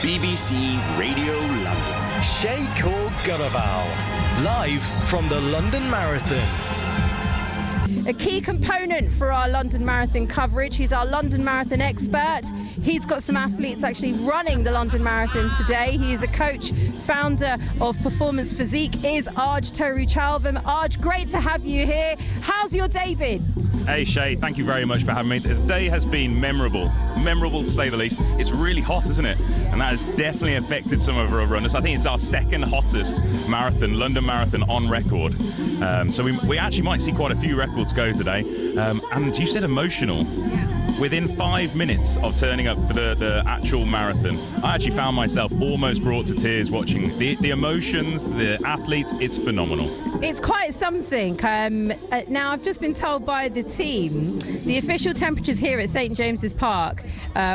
BBC Radio London. Shay Kaur-Grewal, live from the London Marathon. A key component for our London Marathon coverage. He's our London Marathon expert. He's got some athletes actually running the London Marathon today. He is a coach, founder of Performance Physique, is Arj Thiruchelvam. Arj, great to have you here. How's your day been? Hey Shay, thank you very much for having me. The day has been memorable to say the least. It's really hot, isn't it? And that has definitely affected some of our runners. I think it's our second hottest marathon, London Marathon on record. So we actually might see quite a few records go today. And you said emotional. Within 5 minutes of turning up for the actual marathon, I actually found myself almost brought to tears watching the emotions, the athletes. It's phenomenal. It's quite something. Now, I've just been told by the team, the official temperatures here at St James's Park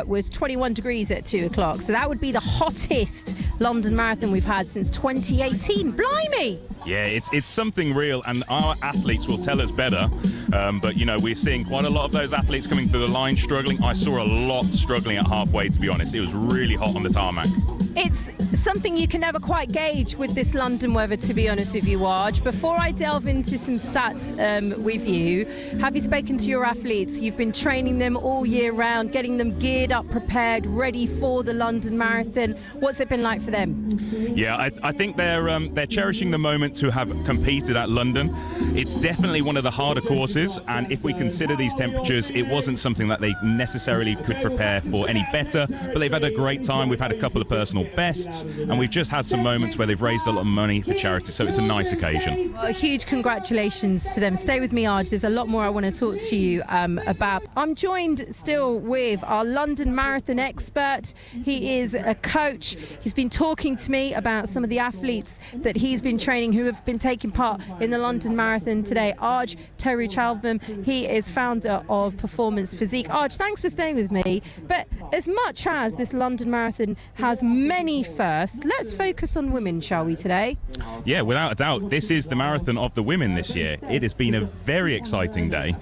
was 21 degrees at 2 o'clock. So that would be the hottest London Marathon we've had since 2018. Blimey! Yeah, it's something real, and our athletes will tell us better. But, you know, we're seeing quite a lot of those athletes coming through the line struggling. I saw a lot struggling at halfway, to be honest. It was really hot on the tarmac. It's something you can never quite gauge with this London weather, to be honest with you, Arj. Before I delve into some stats with you, have you spoken to your athletes? You've been training them all year round, getting them geared up, prepared, ready for the London Marathon. What's it been like for them? Yeah, I think they're cherishing the moment to have competed at London. It's definitely one of the harder courses, and if we consider these temperatures, it wasn't something that they necessarily could prepare for any better, but they've had a great time. We've had a couple of personal bests, and we've just had some moments where they've raised a lot of money for charity, so it's a nice occasion. Well, huge congratulations to them. Stay with me, Arj. There's a lot more I want to talk to you about. I'm joined still with our London Marathon expert. He is a coach. He's been talking to me about some of the athletes that he's been training who have been taking part in the London Marathon today. Arj Thiruchelvam, he is founder of Performance Physique. Arj, thanks for staying with me. But as much as this London Marathon has many firsts, let's focus on women, shall we, today? Yeah, without a doubt, this is the marathon of the women this year. It has been a very exciting day.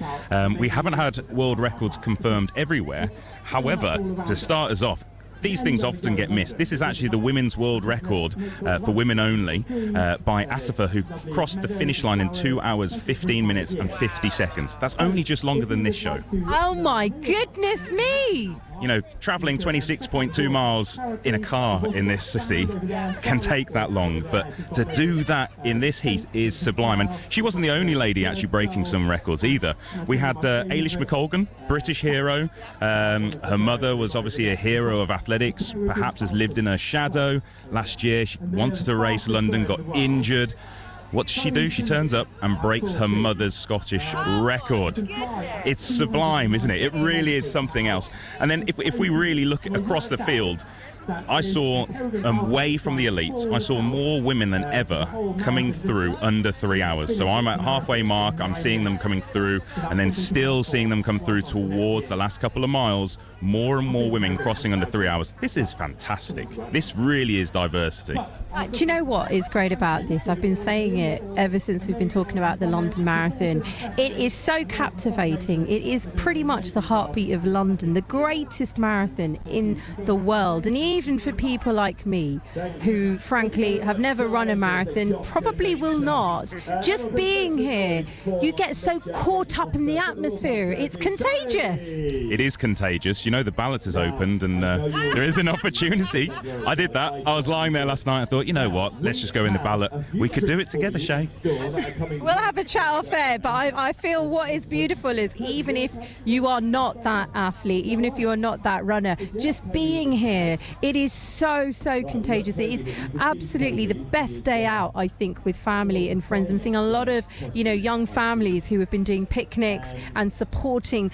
We haven't had world records confirmed everywhere. However, to start us off, these things often get missed. This is actually the women's world record for women only by Asifa, who crossed the finish line in 2 hours, 15 minutes and 50 seconds. That's only just longer than this show. Oh my goodness me! You know, travelling 26.2 miles in a car in this city can take that long, but to do that in this heat is sublime. And she wasn't the only lady actually breaking some records either. We had Ailish McColgan, British hero. Her mother was obviously a hero of athletics, perhaps has lived in her shadow. Last year, she wanted to race London, got injured. What does she do? She turns up and breaks her mother's Scottish record. It's sublime, isn't it? It really is something else. And then if we really look across the field, I saw, away from the elites, I saw more women than ever coming through under 3 hours. So I'm at halfway mark, I'm seeing them coming through, and then still seeing them come through towards the last couple of miles, more and more women crossing under 3 hours. This is fantastic. This really is diversity. Do you know what is great about this? I've been saying it ever since we've been talking about the London Marathon. It is so captivating. It is pretty much the heartbeat of London, the greatest marathon in the world. And even for people like me, who frankly have never run a marathon, probably will not, just being here, you get so caught up in the atmosphere. It's contagious. It is contagious. You know, the ballot has opened and there is an opportunity. I did that. I was lying there last night. I thought, you know what, let's just go in the ballot. We could do it together, Shay. We'll have a chat off air, but I feel what is beautiful is even if you are not that athlete, even if you are not that runner, just being here, it is so contagious. It is absolutely the best day out, I think, with family and friends. I'm seeing a lot of, you know, young families who have been doing picnics and supporting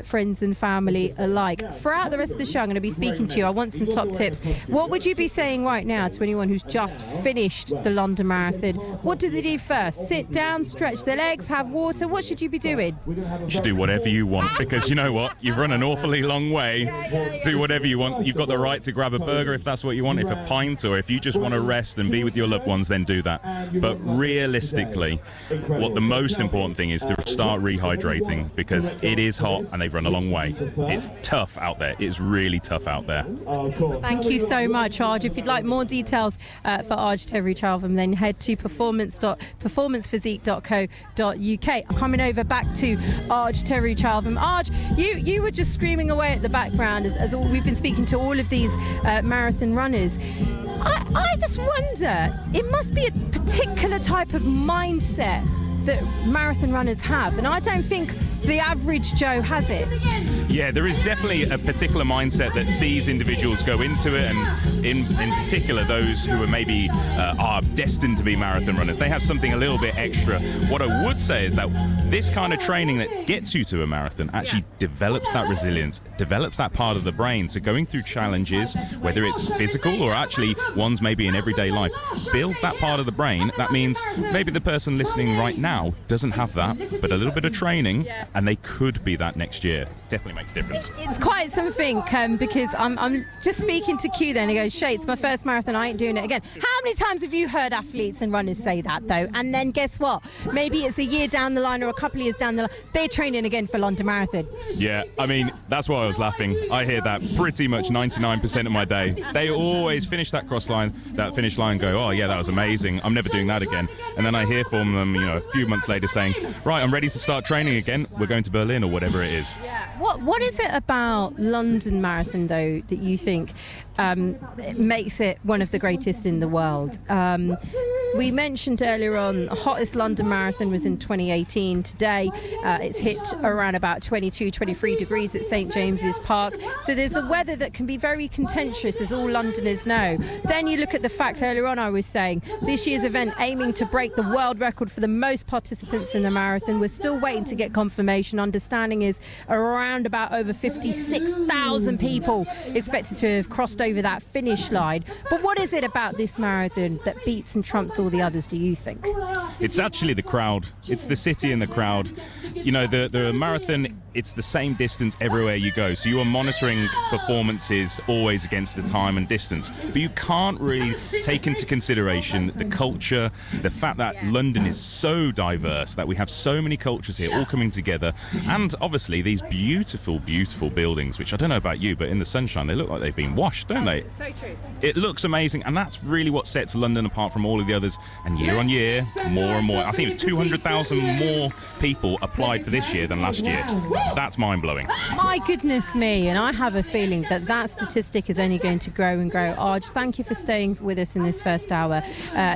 friends and family alike. Throughout the rest of the show, I'm going to be speaking to you. I want some top tips. What would you be saying right now to anyone who's just finished the London Marathon? What do they do first? Sit down, stretch their legs, have water? What should you be doing? You should do whatever you want, because you know what? You've run an awfully long way. Do whatever you want. You've got the right to grab a burger if that's what you want, if a pint, or if you just want to rest and be with with your loved ones, then do that. But realistically, what the most important thing is to start rehydrating, because it is hot and they've run a long way. It's tough out there. It's really tough out there. Thank you so much, Arj. If you'd like more details for Arj Thiruchelvam, then head to performancephysique.co.uk. Coming over back to Arj Thiruchelvam. Arj, you were just screaming away at the background as we've been speaking to all of these marathon runners. I just wonder, it must be a particular type of mindset that marathon runners have, and I don't think the average Joe has it. Yeah, there is definitely a particular mindset that sees individuals go into it, and in particular those who are maybe are destined to be marathon runners. They have something a little bit extra. What I would say is that this kind of training that gets you to a marathon actually develops that resilience, develops that part of the brain. So going through challenges, whether it's physical or actually ones maybe in everyday life, builds that part of the brain. That means maybe the person listening right now doesn't have that, but a little bit of training, and they could be that next year. Definitely makes a difference. It's quite something, because I'm just speaking to Q then. He goes, Shay, it's my first marathon, I ain't doing it again. How many times have you heard athletes and runners say that, though? And then guess what? Maybe it's a year down the line or a couple of years down the line, they're training again for London Marathon. Yeah, I mean, that's why I was laughing. I hear that pretty much 99% of my day. They always finish that finish line, go, oh yeah, that was amazing, I'm never doing that again. And then I hear from them, a few months later saying, right, I'm ready to start training again, we're going to Berlin or whatever it is. What is it about London Marathon, though, that you think makes it one of the greatest in the world? We mentioned earlier on, the hottest London Marathon was in 2018. Today, it's hit around about 22, 23 degrees at St James's Park. So there's the weather that can be very contentious, as all Londoners know. Then you look at the fact earlier on, I was saying, this year's event aiming to break the world record for the most participants in the marathon. We're still waiting to get confirmation. Understanding is around about over 56,000 people expected to have crossed over that finish line. But what is it about this marathon that beats and trumps all the others, do you think? It's actually the crowd. It's the city and the crowd. The marathon, it's the same distance everywhere you go. So you are monitoring performances always against the time and distance. But you can't really take into consideration the culture, the fact that London is so diverse, that we have so many cultures here all coming together. And obviously these beautiful, beautiful buildings, which I don't know about you, but in the sunshine, they look like they've been washed, don't they? So true. It looks amazing. And that's really what sets London apart from all of the others. And year on year, more and more. I think it was 200,000 more people applied for this year than last year. That's mind-blowing. My goodness me, and I have a feeling that statistic is only going to grow and grow. Arj, thank you for staying with us in this first hour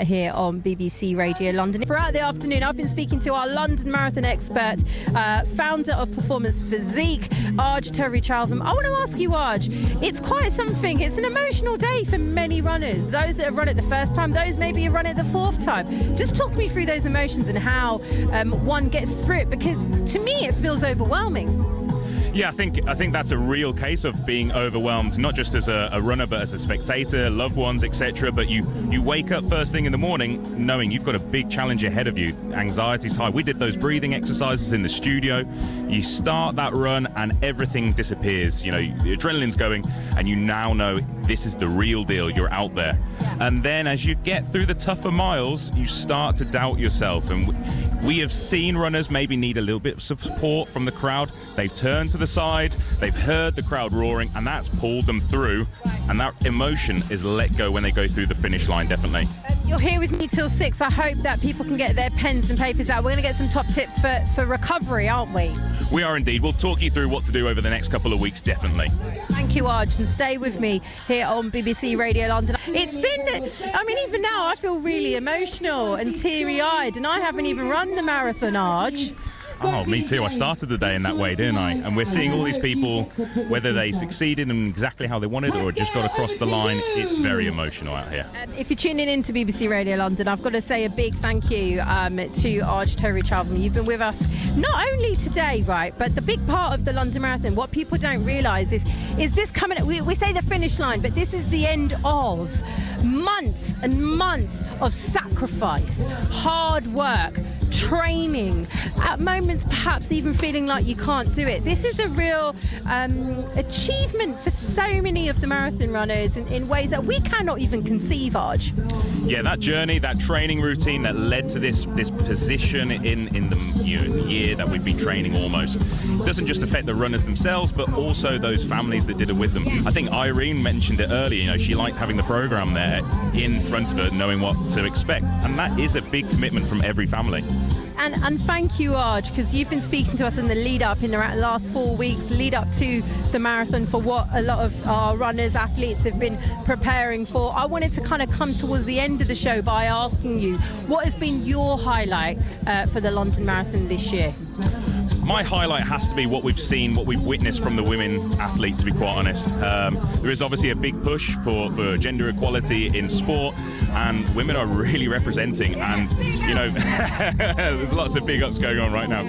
here on BBC Radio London. Throughout the afternoon, I've been speaking to our London Marathon expert, founder of Performance Physique, Arj Thiruchelvam. I want to ask you, Arj, it's quite something. It's an emotional day for many runners. Those that have run it the first time, those maybe have run it the fourth time. Just talk me through those emotions and how one gets through it, because to me it feels overwhelming. Yeah, I think that's a real case of being overwhelmed, not just as a runner, but as a spectator, loved ones, etc. But you wake up first thing in the morning knowing you've got a big challenge ahead of you. Anxiety's high. We did those breathing exercises in the studio. You start that run and everything disappears. The adrenaline's going, and you now know this is the real deal. You're out there. And then as you get through the tougher miles, you start to doubt yourself. And we have seen runners maybe need a little bit of support from the crowd. They've turned to the side, they've heard the crowd roaring, and that's pulled them through. And that emotion is let go when they go through the finish line, definitely. You're here with me till 6. I hope that people can get their pens and papers out. We're going to get some top tips for recovery, aren't we? We are indeed. We'll talk you through what to do over the next couple of weeks, definitely. Thank you, Arj, and stay with me here on BBC Radio London. It's been, even now I feel really emotional and teary-eyed, and I haven't even run the marathon, Arj. Oh, me too. I started the day in that way, didn't I? And we're seeing all these people, whether they succeeded in exactly how they wanted or just got across the line. It's very emotional out here. If you're tuning in to BBC Radio London, I've got to say a big thank you to Arj Thiruchelvam. You've been with us not only today, right, but the big part of the London Marathon. What people don't realise is this coming. We say the finish line, but this is the end of months and months of sacrifice, hard work, training, at moments perhaps even feeling like you can't do it. This is a real achievement for so many of the marathon runners in ways that we cannot even conceive, Arj. Yeah, that journey, that training routine that led to this position in the year that we've been training almost, doesn't just affect the runners themselves, but also those families that did it with them. I think Irene mentioned it earlier, she liked having the program there in front of her, knowing what to expect. And that is a big commitment from every family. And thank you, Arj, because you've been speaking to us in the lead up in the last 4 weeks, lead up to the marathon, for what a lot of our runners, athletes have been preparing for. I wanted to kind of come towards the end of the show by asking you, what has been your highlight for the London Marathon this year? My highlight has to be what we've seen, what we've witnessed from the women athletes, to be quite honest. There is obviously a big push for gender equality in sport, and women are really representing, and there's lots of big ups going on right now.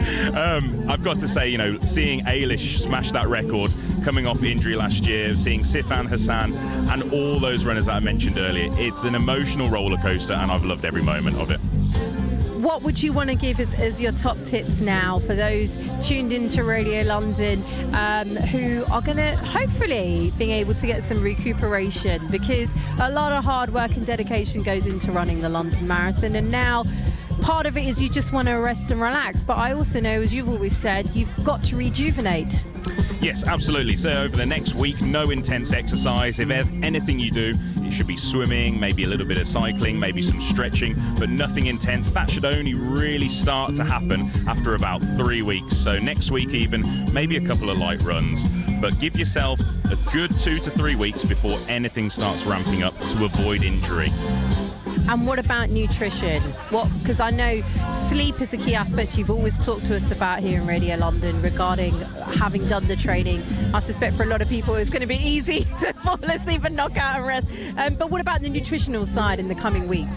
I've got to say, seeing Ailish smash that record coming off injury last year, seeing Sifan Hassan and all those runners that I mentioned earlier, it's an emotional roller coaster, and I've loved every moment of it. What would you want to give as your top tips now for those tuned into Radio London who are going to hopefully being able to get some recuperation, because a lot of hard work and dedication goes into running the London Marathon, and now part of it is you just want to rest and relax, but I also know, as you've always said, you've got to rejuvenate. Yes, absolutely. So over the next week, no intense exercise. If anything you do, it should be swimming, maybe a little bit of cycling, maybe some stretching, but nothing intense. That should only really start to happen after about 3 weeks. So next week even, maybe a couple of light runs. But give yourself a good 2 to 3 weeks before anything starts ramping up to avoid injury. And what about nutrition? Because I know sleep is a key aspect you've always talked to us about here in Radio London regarding having done the training. I suspect for a lot of people it's going to be easy to fall asleep and knock out and rest. But what about the nutritional side in the coming weeks?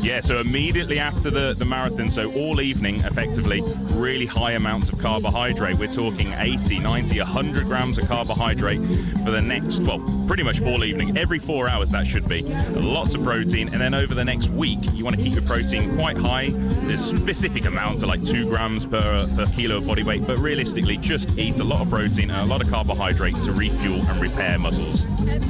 Yeah, so immediately after the marathon, so all evening, effectively, really high amounts of carbohydrate. We're talking 80, 90, 100 grams of carbohydrate for the next, pretty much all evening. Every 4 hours, that should be. Lots of protein. And then over the next week, you want to keep your protein quite high. There's specific amounts of like 2 grams per kilo of body weight, but realistically, just eat a lot of protein and a lot of carbohydrate to refuel and repair muscles.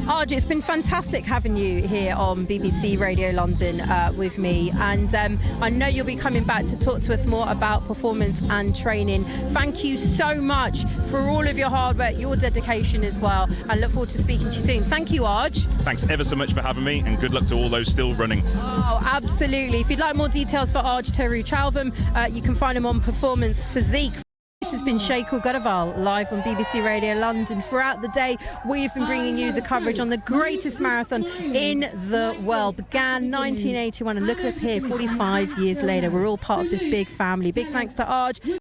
Arj, it's been fantastic having you here on BBC Radio London with me, and I know you'll be coming back to talk to us more about performance and training. Thank you so much for all of your hard work, your dedication as well, and look forward to speaking to you soon. Thank you, Arj. Thanks ever so much for having me, and good luck to all those still running. Oh, absolutely. If you'd like more details for Arj Thiruchelvam, you can find him on Performance Physique. This has been Shay Kaur-Grewal live on BBC Radio London. Throughout the day, we've been bringing you the coverage on the greatest marathon in the world. Began 1981, and look at us here 45 years later. We're all part of this big family. Big thanks to Arj.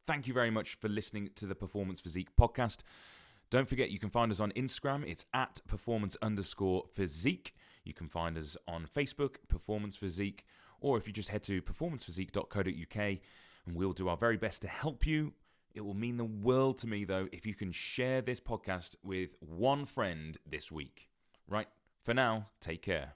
Thank you very much for listening to the Performance Physique podcast. Don't forget, you can find us on Instagram. It's at performance_physique. You can find us on Facebook, Performance Physique, or if you just head to performancephysique.co.uk, and we'll do our very best to help you. It will mean the world to me, though, if you can share this podcast with one friend this week. Right, for now, take care.